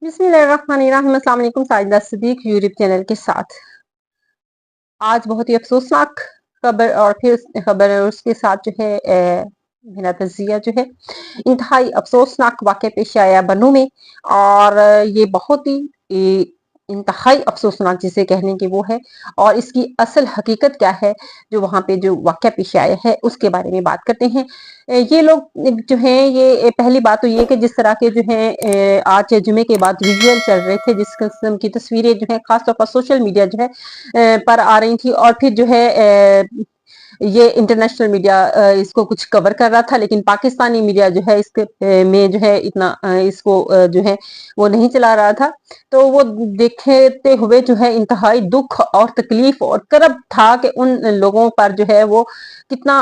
बिस्मिल्लाहिर्रहमानिर्रहीम। अस्सलाम वालेकुम। साजिदा सिद्दीक यूट्यूब चैनल के साथ आज बहुत ही अफसोसनाक खबर और फिर खबर उसके साथ जो है मेरा तजिया जो है इंतहाई अफसोसनाक वाक़या पेश आया बन्नू में। और ये बहुत ही इंतहाई अफसोसनाक जिसे कहने की वो है। और इसकी असल हकीकत क्या है जो वहाँ पे जो वाक़या पेश आया है उसके बारे में बात करते हैं। ये लोग जो हैं ये पहली बात तो ये कि जिस तरह के जो हैं आज जुमे के बाद विजुअल चल रहे थे, जिस किस्म की तस्वीरें जो है खासतौर पर सोशल मीडिया जो है पर आ रही थी, और फिर जो है ये इंटरनेशनल मीडिया इसको कुछ कवर कर रहा था, लेकिन पाकिस्तानी मीडिया जो है इसके में जो है इतना इसको जो है वो नहीं चला रहा था। तो वो देखते हुए जो है इंतहाई दुख और तकलीफ और करब था कि उन लोगों पर जो है वो कितना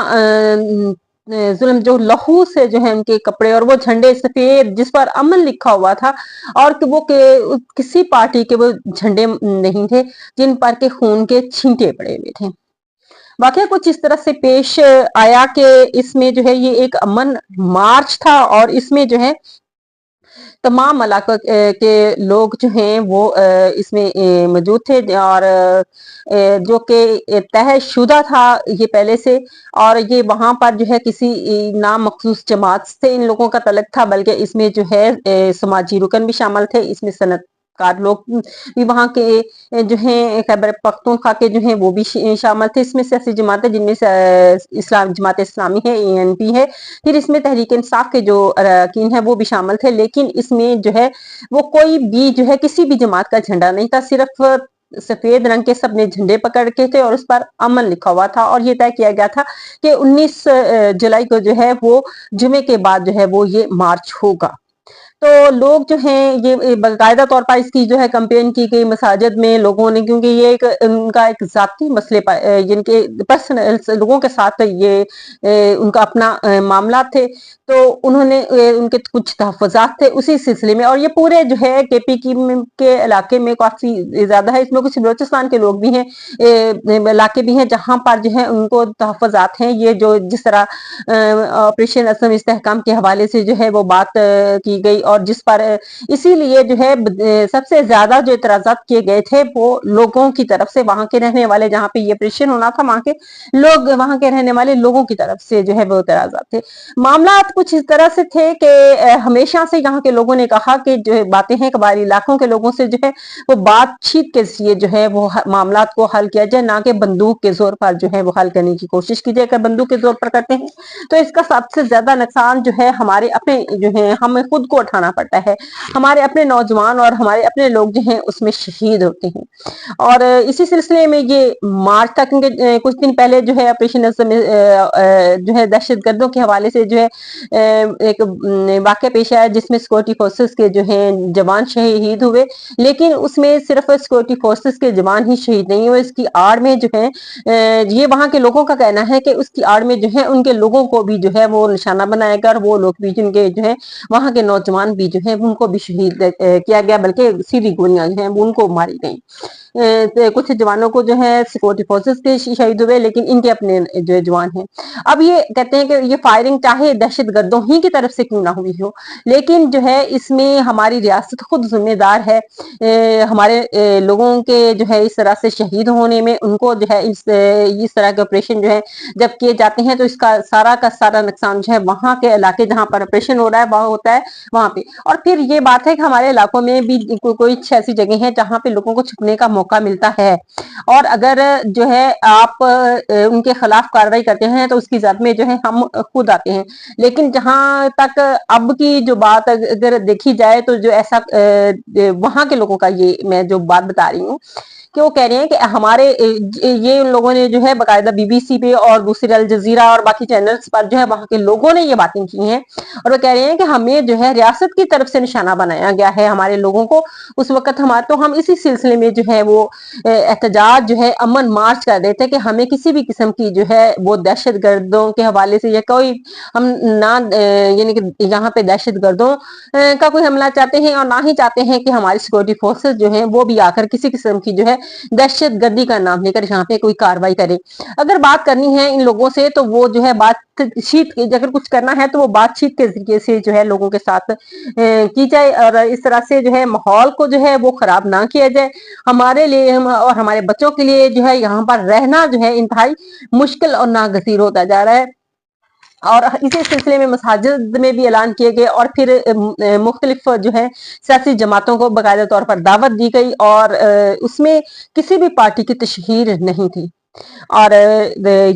जुल्म, जो लहू से जो है उनके कपड़े और वो झंडे सफेद जिस पर अमन लिखा हुआ था, और कि वो किसी पार्टी के वो झंडे नहीं थे जिन पर के खून के छींटे पड़े हुए थे। वाकया कुछ इस तरह से पेश आया कि इसमें जो है ये एक अमन मार्च था और इसमें जो है तमाम इलाकों के लोग जो हैं वो इसमें मौजूद थे, और जो कि तयशुदा था ये पहले से। और ये वहां पर जो है किसी नाम मखसूस जमात से इन लोगों का तलक था, बल्कि इसमें जो है समाजी रुकन भी शामिल थे, इसमें सनतकार लोग भी वहां के जो है खैबर पख्तूनख्वा के जो है वो भी शामिल थे। इसमें सियासी जमातें जिनमें से इस्लाम जमात इस्लामी है, ANP है, फिर इसमें तहरीक इंसाफ के जो अरकान है वो भी शामिल थे। लेकिन इसमें जो है वो कोई भी जो है किसी भी जमात का झंडा नहीं था, सिर्फ सफेद रंग के सबने झंडे पकड़ के थे और उस पर अमन लिखा हुआ था। और ये तय किया गया था कि 19 जुलाई को जो है वो जुमे के बाद जो है वो ये मार्च होगा। तो लोग जो हैं ये बाकायदा तौर पर इसकी जो है कैंपेन की गई मसाजिद में लोगों ने, क्योंकि ये एक उनका एक जाती मसले पर जिनके पर्सनल लोगों के साथ ये उनका अपना मामला थे, तो उन्होंने उनके कुछ तहफ़्फ़ुज़ात थे उसी सिलसिले में। और ये पूरे जो है KP के इलाके में काफ़ी ज़्यादा है, इसमें कुछ बलोचिस्तान के लोग भी हैं, इलाके भी हैं जहाँ पर जो है उनको तहफ़्फ़ुज़ात हैं। ये जो जिस तरह ऑपरेशन असम इस्तेहकाम के हवाले से जो है वो बात की गई, और जिस पर इसीलिए जो है सबसे ज्यादा जो इतराजात किए गए थे वो लोगों की तरफ से, वहां के रहने वाले, जहाँ पे ये ऑपरेशन होना था वहां के लोग, वहां के रहने वाले लोगों की तरफ से जो है वो इतराजात थे। मामला कुछ इस तरह से थे कि हमेशा से यहाँ के लोगों ने कहा कि जो है बातें हैं कबायली इलाकों के लोगों से जो है वो बातचीत के जरिए जो है वो मामला को हल किया जाए, ना कि बंदूक के जोर पर जो है वो हल करने की कोशिश की जाए। अगर बंदूक के जोर पर करते हैं तो इसका सबसे ज्यादा नुकसान जो है हमारे अपने जो है हमें खुद को उठाना पड़ता है, हमारे अपने नौजवान और हमारे अपने लोग जो हैं उसमें शहीद होते हैं। और इसी सिलसिले में ये मार्च था, क्योंकि कुछ दिन पहले जो है ऑपरेशन जो है दहशत गर्दों के हवाले से जो है एक वाक़या पेश आया जिसमें सिक्योरिटी फोर्सेस के जो है जवान शहीद हुए। लेकिन उसमें सिर्फ सिक्योरिटी फोर्सेस के जवान ही शहीद नहीं हुए, इसकी आड़ में जो है ये वहां के लोगों का कहना है कि उसकी आड़ में जो है उनके लोगों को भी जो है वो निशाना बनाया गया, और वो लोग भी जिनके जो है वहां के नौजवान भी जो है उनको भी शहीद किया गया, बल्कि सीधी गोलियां जो है उनको मारी गई। कुछ जवानों को जो है सिक्योरिटी फोर्सेस के शहीद हुए, लेकिन इनके अपने जो जवान हैं। अब ये कहते हैं कि ये फायरिंग चाहे दहशत गर्दों ही की तरफ से क्यों ना हुई हो, लेकिन जो है इसमें हमारी रियासत खुद जिम्मेदार है। हमारे लोगों के जो है इस तरह से शहीद होने में, उनको जो है इस तरह के ऑपरेशन जो है जब किए जाते हैं तो इसका सारा का सारा नुकसान जो है वहां के इलाके जहां पर ऑपरेशन हो रहा है वहां होता है वहां पे। और फिर ये बात है कि हमारे इलाकों में भी कोई ऐसी जगह है जहां पे लोगों को छुपने का मौका मिलता है, और अगर जो है आप उनके खिलाफ कार्रवाई करते हैं तो उसकी जद में जो है हम खुद आते हैं। लेकिन जहां तक अब की जो बात अगर देखी जाए तो जो ऐसा वहां के लोगों का ये मैं जो बात बता रही हूँ कि वो कह रहे हैं कि हमारे ये उन लोगों ने जो है बाकायदा BBC पे और दूसरे अल जजीरा और बाकी चैनल्स पर जो है वहां के लोगों ने ये बातें की हैं, और वो कह रहे हैं कि हमें जो है रियासत की तरफ से निशाना बनाया गया है हमारे लोगों को। उस वक्त हमारे तो हम इसी सिलसिले में जो है वो एहतजाज जो है अमन मार्च कर रहे थे कि हमें किसी भी किस्म की जो है वो दहशत गर्दों के हवाले से या कोई हम ना यानी कि यहाँ पे दहशत गर्दों का कोई हमला चाहते हैं, और ना ही चाहते हैं कि हमारी सिक्योरिटी फोर्सेस जो है वो भी आकर किसी किस्म की जो है दहशत गर्दी का नाम लेकर यहाँ पे कोई कार्रवाई करे। अगर बात करनी है इन लोगों से तो वो जो है बातचीत, अगर कुछ करना है तो वो बातचीत के जरिए से जो है लोगों के साथ کی جائے اور اس طرح سے جو ہے ماحول کو جو ہے وہ خراب نہ کیا جائے. ہمارے لیے اور ہمارے بچوں کے لیے جو ہے یہاں پر رہنا جو ہے انتہائی مشکل اور ناگزیر ہوتا جا رہا ہے. اور اسی سلسلے میں مساجد میں بھی اعلان کیے گئے اور پھر مختلف جو ہے سیاسی جماعتوں کو باقاعدہ طور پر دعوت دی گئی اور اس میں کسی بھی پارٹی کی تشہیر نہیں تھی. اور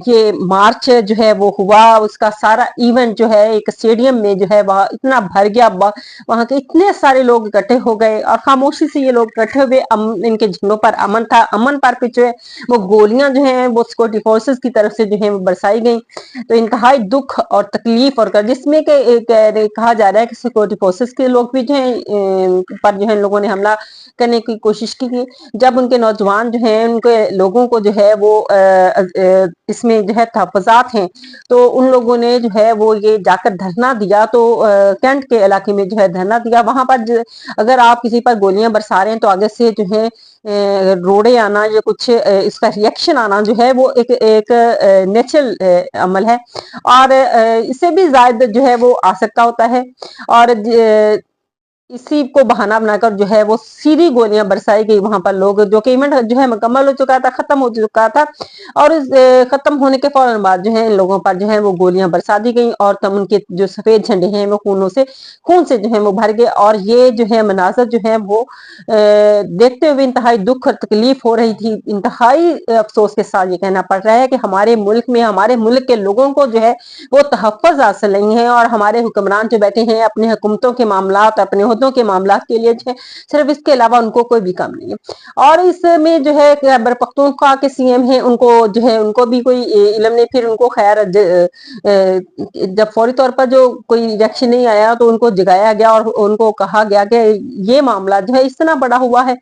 یہ مارچ جو ہے وہ ہوا, اس کا سارا ایونٹ جو ہے ایک اسٹیڈیم میں جو ہے وہاں اتنا بھر گیا, وہاں کے اتنے سارے لوگ اکٹھے ہو گئے اور خاموشی سے یہ لوگ اکٹھے ہوئے. ان کے جھنڈوں پر امن تھا, امن پر پہ جو ہے وہ گولیاں جو ہیں وہ سیکورٹی فورسز کی طرف سے جو ہے وہ برسائی گئیں. تو انتہائی دکھ اور تکلیف اور جس میں کہ کہا جا رہا ہے کہ سیکورٹی فورسز کے لوگ بھی جو ہیں پر جو ہے لوگوں نے حملہ کرنے کی کوشش کی. جب ان کے نوجوان جو ہیں ان کے لوگوں کو جو ہے وہ اس میں جو ہے تحفظات ہیں تو ان لوگوں نے جو ہے وہ یہ جا کر دھرنا دیا. تو کینٹ کے علاقے میں جو ہے دھرنا دیا. وہاں پر اگر آپ کسی پر گولیاں برسا رہے ہیں تو آگے سے جو ہے روڑے آنا یا کچھ اس کا ریئیکشن آنا جو ہے وہ ایک نیچرل عمل ہے اور اس سے بھی زائد جو ہے وہ آ سکتا ہوتا ہے. اور اسی کو بہانہ بنا کر جو ہے وہ سیدھی گولیاں برسائی گئی وہاں پر. لوگ جو کہ ایونٹ جو ہے مکمل ہو چکا تھا, ختم ہو چکا تھا, اور اس ختم ہونے کے فوراً بعد جو ہے ان لوگوں پر جو ہے وہ گولیاں برسا دی گئیں اور تم ان کے جو سفید جھنڈے ہیں وہ خون سے جو ہے وہ بھر گئے. اور یہ جو ہے مناظر جو ہے وہ دیکھتے ہوئے انتہائی دکھ اور تکلیف ہو رہی تھی. انتہائی افسوس کے ساتھ یہ کہنا پڑ رہا ہے کہ ہمارے ملک میں ہمارے ملک کے لوگوں کو جو ہے وہ تحفظ حاصل نہیں ہے اور ہمارے حکمران جو بیٹھے ہیں اپنے حکومتوں کے معاملات, اپنے عہدوں کے معاملات کے لیے جو ہے صرف اس کے علاوہ ان کو کوئی بھی کام نہیں ہے. اور اس میں جو ہے خیبر پختونخوا کے سی ایم ہیں, ان کو جو ہے ان کو بھی کوئی علم نہیں. پھر ان کو خیر جب فوری طور پر جو کوئی ریئیکشن نہیں آیا تو ان کو جگایا گیا اور ان کو کہا گیا کہ یہ معاملہ جو ہے اس طرح بڑا ہوا ہے.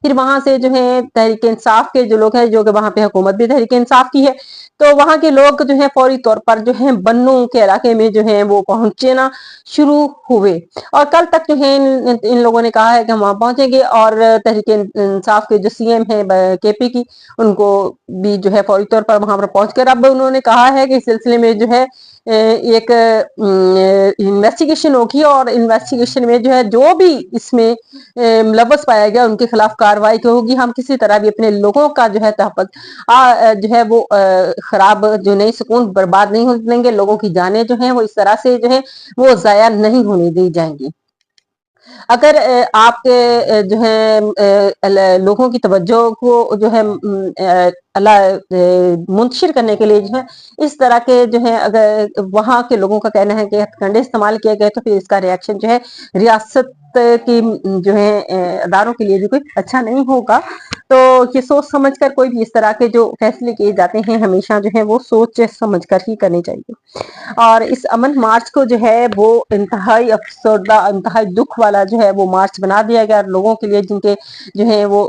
پھر وہاں سے جو ہے تحریک انصاف کے جو لوگ ہیں, جو کہ وہاں پہ حکومت بھی تحریک انصاف کی ہے, تو وہاں کے لوگ جو ہے فوری طور پر جو ہے بنوں کے علاقے میں جو ہے وہ پہنچے نا شروع ہوئے. اور کل تک جو ہے ان لوگوں نے کہا ہے کہ ہم وہاں پہنچیں گے. اور تحریک انصاف کے جو سی ایم ہیں کے پی کی, ان کو بھی جو ہے فوری طور پر وہاں پر پہنچ کر اب انہوں نے کہا ہے کہ اس سلسلے میں جو ہے ایک انویسٹیگیشن ہوگی اور انویسٹیگیشن میں جو ہے جو بھی اس میں ملوث پایا گیا ان کے خلاف کارروائی ہوگی. ہم کسی طرح بھی اپنے لوگوں کا جو ہے تحفظ جو ہے وہ خراب جو نہیں, سکون برباد نہیں ہونے دیں گے. لوگوں کی جانیں جو ہیں وہ اس طرح سے جو ہے وہ ضائع نہیں ہونے دی جائیں گی. اگر آپ کے جو ہے لوگوں کی توجہ کو جو ہے منتشر کرنے کے لیے جو ہے اس طرح کے جو ہے اگر وہاں کے لوگوں کا کہنا ہے کہ ہتھ کنڈے استعمال کیے گئے تو پھر اس کا ریئیکشن جو ہے ریاست کی جو ہے اداروں کے لیے بھی کوئی اچھا نہیں ہوگا. تو یہ سوچ سمجھ کر کوئی بھی اس طرح کے جو فیصلے کیے جاتے ہیں ہمیشہ جو ہے وہ سوچ سمجھ کر ہی کرنے چاہیے. اور اس امن مارچ کو جو ہے وہ انتہائی افسردہ, انتہائی دکھ والا جو ہے وہ مارچ بنا دیا گیا لوگوں کے لیے جن کے جو ہے وہ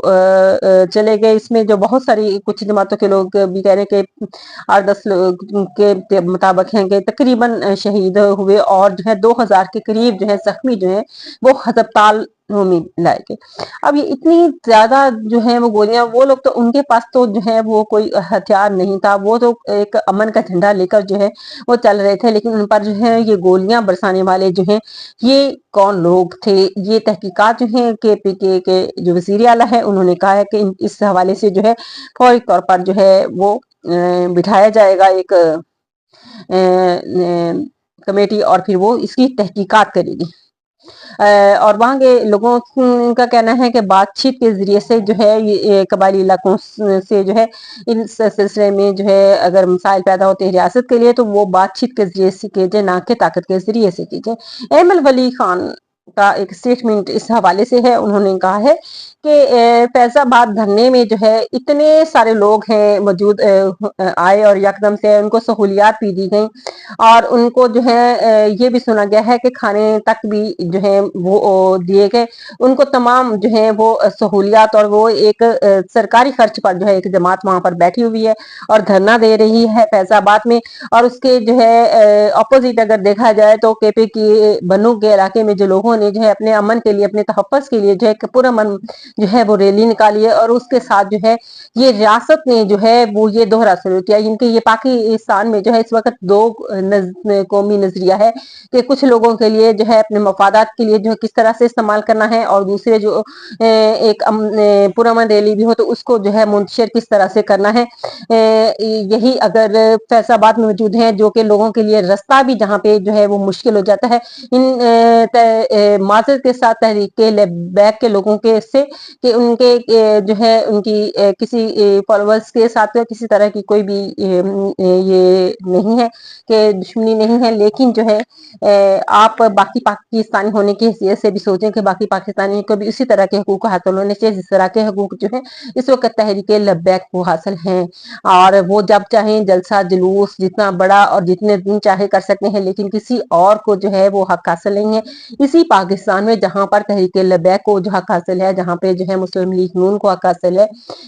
چلے گئے. اس میں جو بہت ساری کچھ جماعتوں کے لوگ بھی کہہ رہے ہیں کہ 8-10 لوگ کے مطابق ہیں کہ تقریباً شہید ہوئے اور جو ہے 2000 کے قریب جو ہے زخمی جو ہے وہ ہسپتال میں لائے گئے. اب یہ اتنی زیادہ جو ہے وہ گولیاں, وہ لوگ تو ان کے پاس تو جو ہے وہ کوئی ہتھیار نہیں تھا, وہ تو ایک امن کا جھنڈا لے کر جو ہے وہ چل رہے تھے, لیکن ان پر جو ہے یہ گولیاں برسانے والے جو ہیں یہ کون لوگ تھے. یہ تحقیقات جو ہیں کے پی کے جو وزیر اعلیٰ ہے انہوں نے کہا ہے کہ اس حوالے سے جو ہے فوری طور پر جو ہے وہ بٹھایا جائے گا ایک کمیٹی اور پھر وہ اس کی تحقیقات کرے گی. اور وہاں کے لوگوں کا کہنا ہے کہ بات چیت کے ذریعے سے جو ہے یہ قبائلی علاقوں سے جو ہے اس سلسلے میں جو ہے اگر مسائل پیدا ہوتے ہیں ریاست کے لیے تو وہ بات چیت کے ذریعے سے کیجیے, نہ کہ طاقت کے ذریعے سے کیجیے. ایمل ولی خان کا ایک اسٹیٹمنٹ اس حوالے سے ہے. انہوں نے کہا ہے کہ فیض آباد دھرنے میں جو ہے اتنے سارے لوگ ہیں موجود آئے اور یکدم سے ان کو سہولیات بھی دی گئیں اور ان کو جو ہے یہ بھی سنا گیا ہے کہ کھانے تک بھی جو ہے وہ دیے گئے. ان کو تمام جو ہے وہ سہولیات اور وہ ایک سرکاری خرچ پر جو ہے ایک جماعت وہاں پر بیٹھی ہوئی ہے اور دھرنا دے رہی ہے فیض آباد میں. اور اس کے جو ہے اپوزٹ اگر دیکھا جائے تو کے پی کی بنو کے علاقے میں جو لوگوں लोगों ने जो है अपने अमन के लिए, अपने तहफ़्फ़ुज़ के लिए जो है पुरअमन जो है वो रैली निकाली है, और उसके साथ जो है ये रियासत ने जो है वो ये दोहरा सलूक किया। इनके ये पाकिस्तान में जो है इस वक्त दो कौमी नजरिया है कि कुछ लोगों के लिए जो है अपने मफादात के लिए जो है किस तरह से इस्तेमाल करना है, और दूसरे जो एक पुरअमन रैली भी हो तो उसको जो है मुंतशिर किस तरह से करना है। यही अगर फैसलाबाद में मौजूद हैं जो कि लोगों के लिए रास्ता भी जहाँ पे जो है वो मुश्किल हो जाता है, इन माजरत के साथ तहरीक बैक के लोगों के से कि उनके जो है उनकी किसी फॉलोअर्स के साथ किसी तरह की कोई भी ये नहीं है कि दुश्मनी नहीं है, लेकिन जो है आप बाकी पाकिस्तानी होने की हैसियत से भी सोचें कि बाकी पाकिस्तानियों को भी उसी तरह के हकूक हासिल होने चाहिए जिस तरह के हकूक जो है इस वक्त तहरीक लब्बैक को हासिल हैं, और वो जब चाहें जलसा जुलूस जितना बड़ा और जितने दिन चाहे कर सकते हैं, लेकिन किसी और को जो है वो हक हासिल नहीं है। इसी पाकिस्तान में जहां पर तहरीक लब्बैक को जो हक हासिल है, जहां पे जो है मुस्लिम लीग नून को हक हासिल है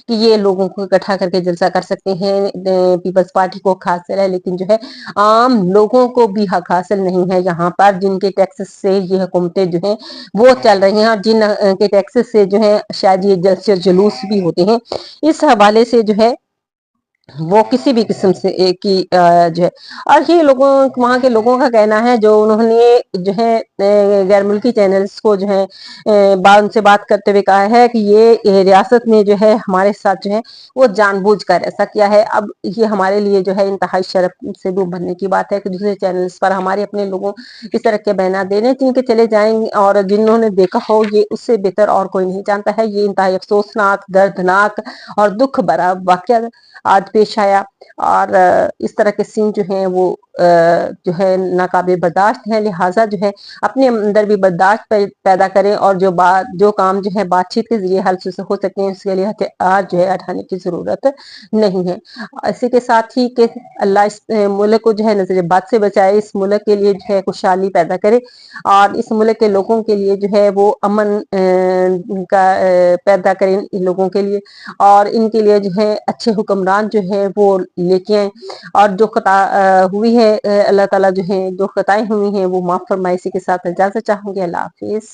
कि ये लोगों को इकट्ठा करके जलसा कर सकते हैं, पीपल्स पार्टी को हक हासिल है, लेकिन जो है आम लोगों को भी हक हासिल नहीं है यहाँ पर, जिनके टैक्सेस से ये हुकूमतें जो है वो चल रही हैं, और जिन के टैक्सेस से जो है शायद ये जलसे जुलूस भी होते हैं। इस हवाले से जो है वो किसी भी किस्म से एक ही जो है, और ये लोगों वहाँ के लोगों का कहना है जो उन्होंने जो है गैर मुल्की चैनल्स को जो है उनसे बात करते हुए कहा है कि ये रियासत ने जो है हमारे साथ जो है वो जानबूझकर ऐसा किया है। अब ये हमारे लिए जो है इंतहाई शर्म से दूर बनने की बात है कि दूसरे चैनल्स पर हमारे अपने लोगों इस तरह के बयान देने जिनके चले जाएंगे, और जिन्होंने देखा हो ये उससे बेहतर और कोई नहीं जानता है। ये इंतहाई अफसोसनाक, दर्दनाक और दुख भरा वाकया आज पेश आया, और इस तरह के सीन जो हैं वो जो है नाकाबिल बर्दाश्त है। लिहाजा जो है अपने अंदर भी बर्दाश्त पैदा करें, और जो काम जो है बातचीत के जरिए हल से हो सकते हैं उसके लिए हथियार जो है उठाने की जरूरत नहीं है। इसी के साथ ही कि अल्लाह इस मुल्क को जो है नजर बद से बचाए, इस मुल्क के लिए जो है खुशहाली पैदा करे, और इस मुल्क के लोगों के लिए जो है वो अमन का पैदा करें इन लोगों के लिए, और इनके लिए जो है अच्छे हुक्मरान जो है वो लेके आए, और जो खता हुई है अल्लाह ताला जो है जो खताएं हुई हैं वो माफ फरमाए। इसी के साथ इजाजत चाहूंगी। अल्लाह हाफिज।